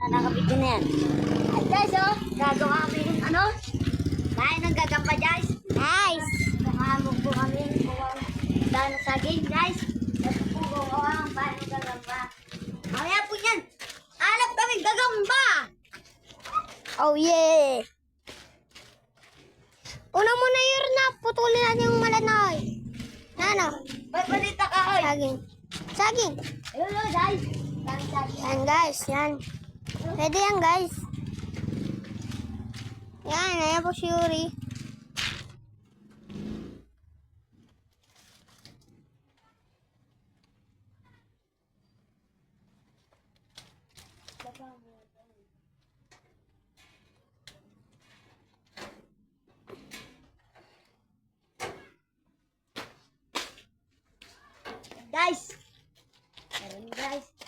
Nakabidyo na yan. Ay guys, oh, gagawa kami ng ano? Dahil ng gagamba guys. Guys! Nakahamog po kami kung dahil na saging guys. Ito po gawa ang bahay ng gagamba. Mamaya po yan. Hanap kami gagamba! Oh yeah! Una muna yun na, putulin natin yung malanoy. Ano? Ba't balita ka, oy? Saging. Saging. Ayun, guys. Yan, guys. Yan. Pwede yan, guys. Yan, ayan po si Yuri. Guys. Meron guys.